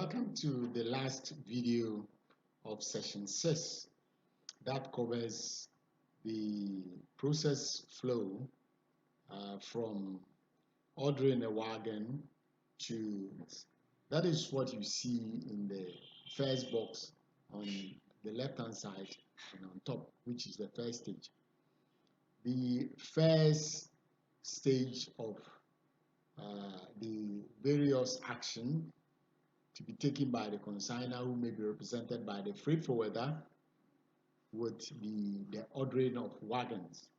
Welcome to the last video of session 6 that covers the process flow from ordering a wagon to, that is what you see in the first box on the left hand side and on top, which is the first stage. The first stage of the various action to be taken by the consignor, who may be represented by the freight forwarder, would be the ordering of wagons.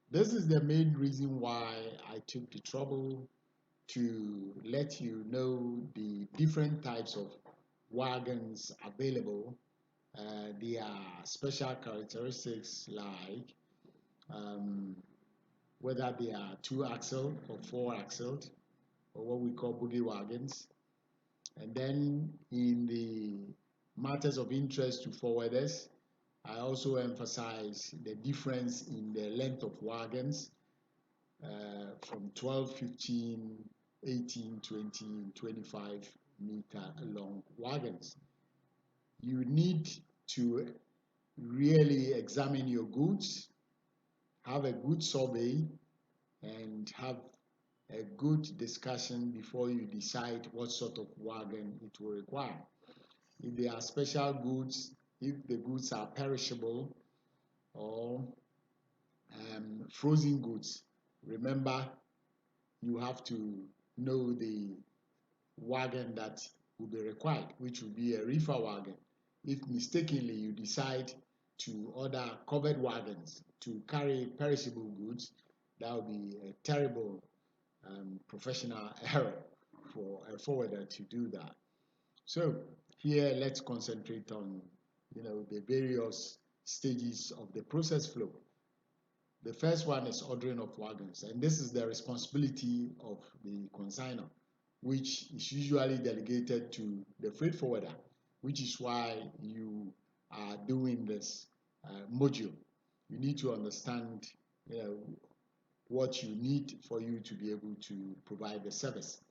This is the main reason why I took the trouble to let you know the different types of wagons available, their special characteristics, like whether they are 2-axle or 4-axle, or what we call boogie wagons. And then in the matters of interest to forwarders, I also emphasize the difference in the length of wagons from 12, 15, 18, 20, 25 meter long wagons. You need to really examine your goods, have a good survey, and have a good discussion before you decide what sort of wagon it will require. If they are special goods, if the goods are perishable or frozen goods, remember you have to know the wagon that will be required, which will be a reefer wagon. If mistakenly you decide to order covered wagons to carry perishable goods, that will be a terrible professional error for a forwarder to do that. So here let's concentrate on the various stages of the process flow. The first one is ordering of wagons, and this is the responsibility of the consignor, which is usually delegated to the freight forwarder, which is why you are doing this module. You need to understand what you need for you to be able to provide the service.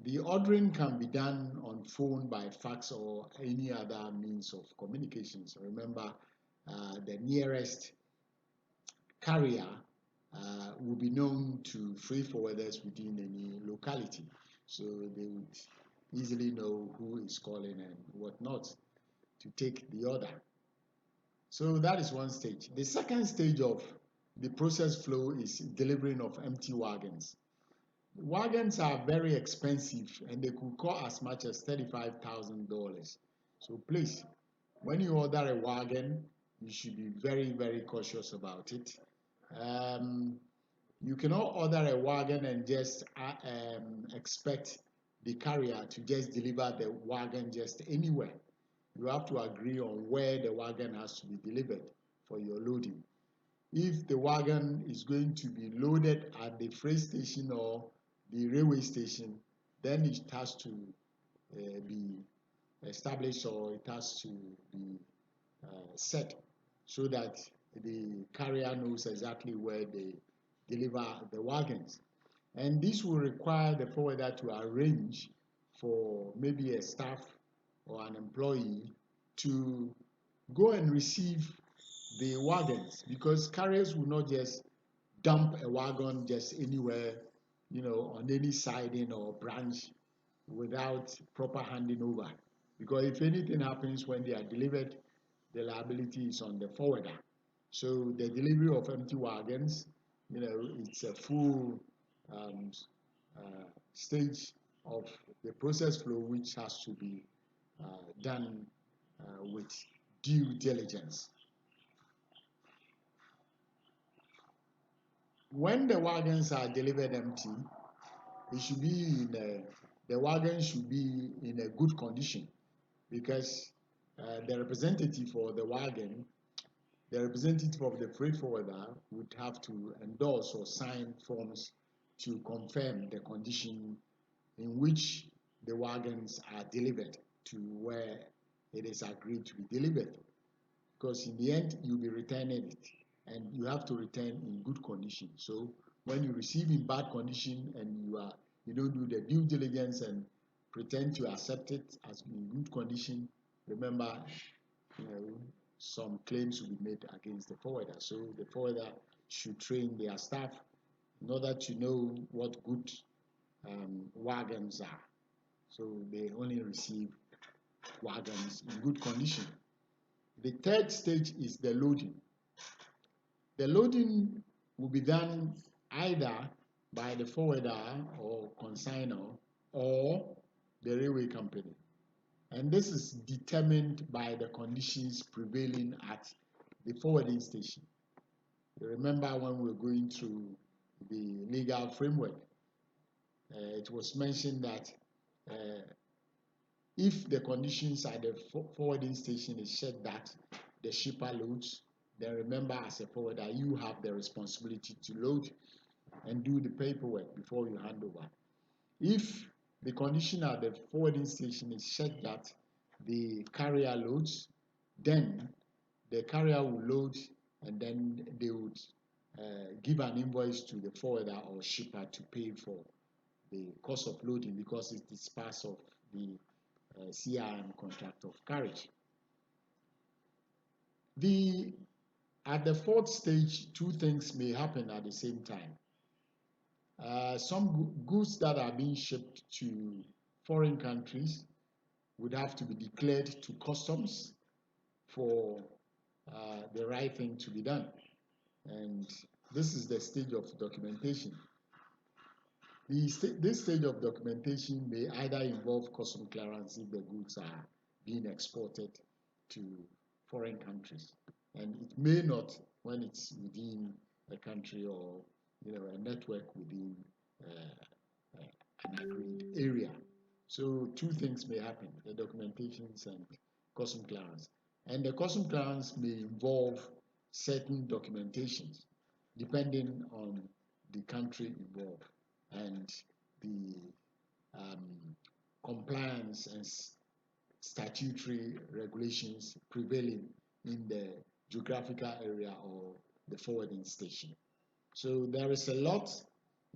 The ordering can be done on phone, by fax, or any other means of communication. So remember, the nearest carrier will be known to freight forwarders within any locality, so they would easily know who is calling and what not to take the order. So that is one stage. The second stage of the process flow is delivering of empty wagons. Wagons are very expensive and they could cost as much as $35,000. So please, when you order a wagon, you should be very, very cautious about it. You cannot order a wagon and just expect the carrier to just deliver the wagon just anywhere. You have to agree on where the wagon has to be delivered for your loading. If the wagon is going to be loaded at the freight station or the railway station, then it has to be established, or it has to be set so that the carrier knows exactly where they deliver the wagons. And this will require the forwarder to arrange for maybe a staff or an employee to go and receive the wagons, because carriers will not just dump a wagon just anywhere, on any siding or branch without proper handing over, because if anything happens when they are delivered, the liability is on the forwarder. So the delivery of empty wagons, it's a full stage of the process flow, which has to be done with due diligence. When the wagons are delivered empty, it should be the wagon should be in a good condition, because the representative for the wagon, the representative of the freight forwarder, would have to endorse or sign forms to confirm the condition in which the wagons are delivered to where it is agreed to be delivered, because in the end you'll be returning it, and you have to return in good condition. So when you receive in bad condition and you don't do the due diligence and pretend to accept it as in good condition. Remember, some claims will be made against the forwarder. So the forwarder should train their staff in order to know what good wagons are. So they only receive wagons in good condition. The third stage is the loading. The loading will be done either by the forwarder or consignor or the railway company. And this is determined by the conditions prevailing at the forwarding station. You remember when we were going through the legal framework, it was mentioned that if the conditions at the forwarding station is such that the shipper loads, then remember, as a forwarder, you have the responsibility to load and do the paperwork before you hand over. If the condition at the forwarding station is such that the carrier loads, then the carrier will load, and then they would give an invoice to the forwarder or shipper to pay for the cost of loading, because it is part of the CIM contract of carriage. At the fourth stage, two things may happen at the same time. Some goods that are being shipped to foreign countries would have to be declared to customs for the right thing to be done. And this is the stage of documentation. This stage of documentation may either involve custom clearance if the goods are being exported to foreign countries, and it may not when it's within a country or a network within an agreed area. So two things may happen: the documentations and custom clearance. And the custom clearance may involve certain documentations depending on the country involved and the compliance and statutory regulations prevailing in the geographical area or the forwarding station. So there is a lot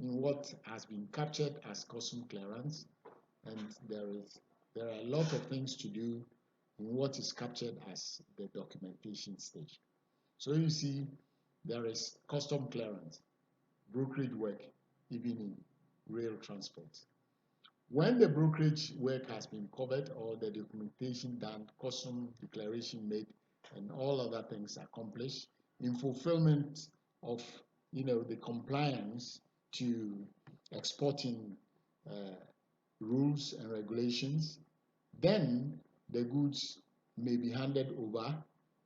in what has been captured as custom clearance, and there are a lot of things to do in what is captured as the documentation stage. So you see, there is custom clearance, brokerage work, even in rail transport. When the brokerage work has been covered or the documentation done, custom declaration made, and all other things accomplished in fulfillment of the compliance to exporting rules and regulations, then the goods may be handed over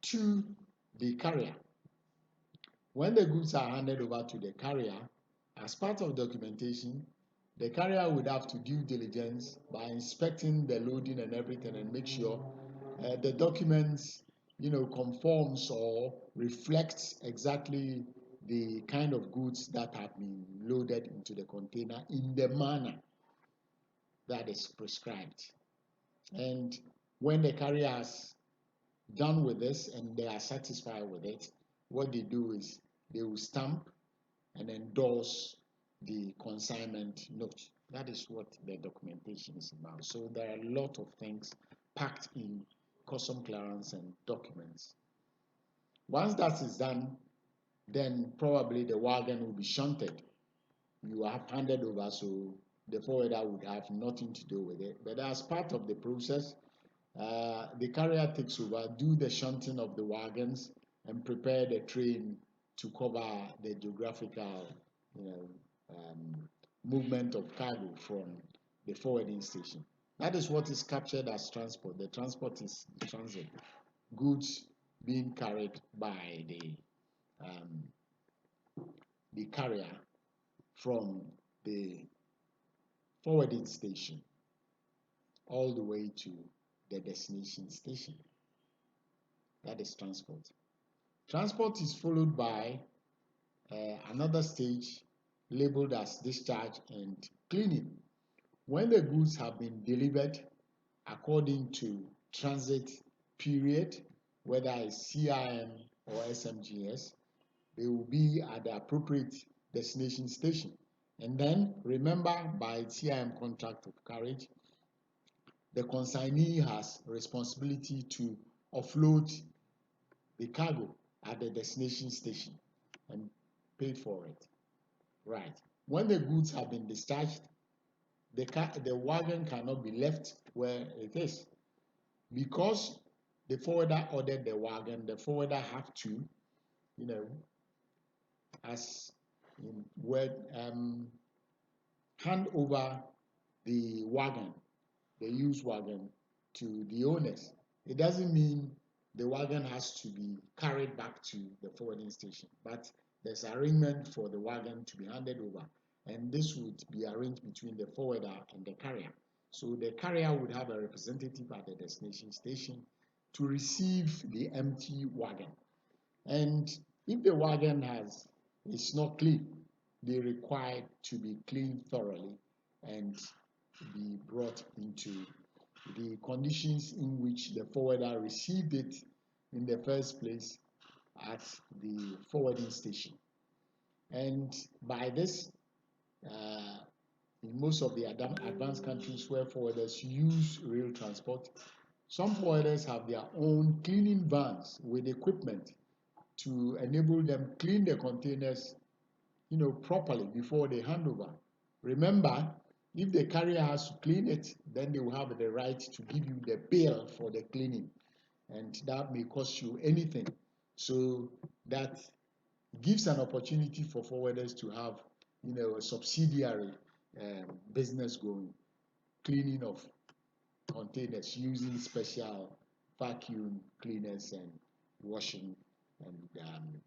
to the carrier. When the goods are handed over to the carrier, as part of documentation, the carrier would have to due diligence by inspecting the loading and everything and make sure the documents conforms or reflects exactly the kind of goods that have been loaded into the container in the manner that is prescribed. And when the carrier has done with this and they are satisfied with it, what they do is they will stamp and endorse the consignment note. That is what the documentation is about. So there are a lot of things packed in custom clearance and documents. Once that is done, then probably the wagon will be shunted. You have handed over, so the forwarder would have nothing to do with it. But as part of the process, the carrier takes over, do the shunting of the wagons, and prepare the train to cover the geographical movement of cargo from the forwarding station. That is what is captured as transport. The transport is the transit. Goods being carried by the carrier from the forwarding station all the way to the destination station. That is transport. Transport is followed by another stage labeled as discharge and cleaning. When the goods have been delivered according to transit period, whether it's CIM or SMGS, they will be at the appropriate destination station. And then remember, by CIM contract of carriage, the consignee has responsibility to offload the cargo at the destination station and pay for it. Right. When the goods have been discharged, the wagon cannot be left where it is. Because the forwarder ordered the wagon, the forwarder have to, as in word, hand over the wagon, the used wagon, to the owners. It doesn't mean the wagon has to be carried back to the forwarding station, but there's arrangement for the wagon to be handed over, and this would be arranged between the forwarder and the carrier. So the carrier would have a representative at the destination station to receive the empty wagon. And if the wagon is not clean, they require to be cleaned thoroughly and be brought into the conditions in which the forwarder received it in the first place at the forwarding station. And by this, in most of the advanced countries where forwarders use rail transport, some forwarders have their own cleaning vans with equipment to enable them clean the containers, properly before they hand over. Remember, if the carrier has to clean it, then they will have the right to give you the bill for the cleaning, and that may cost you anything. So that gives an opportunity for forwarders to have, a subsidiary business going, cleaning of containers using special vacuum cleaners and washing and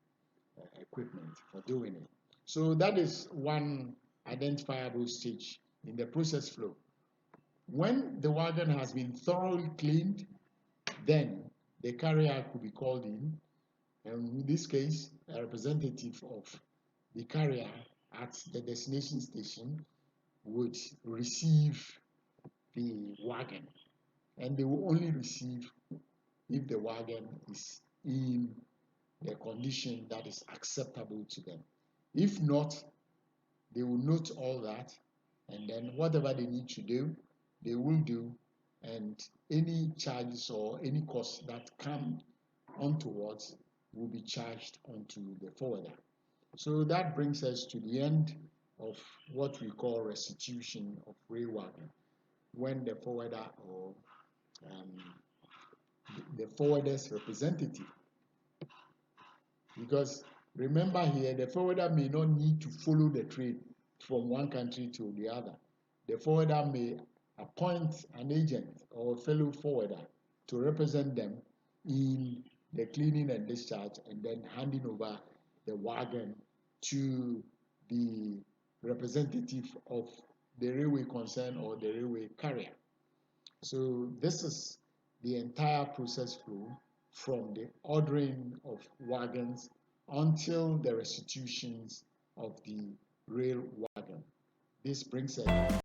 equipment for doing it. So that is one identifiable stage in the process flow. When the wagon has been thoroughly cleaned, then the carrier could be called in, and in this case, a representative of the carrier at the destination station would receive the wagon, and they will only receive if the wagon is in the condition that is acceptable to them. If not, they will note all that, and then whatever they need to do, they will do, and any charges or any costs that come onwards will be charged onto the forwarder. So that brings us to the end of what we call restitution of rail wagon, when the forwarder or the forwarder's representative, because remember here, the forwarder may not need to follow the train from one country to the other. The forwarder may appoint an agent or a fellow forwarder to represent them in the cleaning and discharge, and then handing over the wagon to the representative of the railway concern or the railway carrier. So this is the entire process flow from the ordering of wagons until the restitutions of the rail wagon. This brings us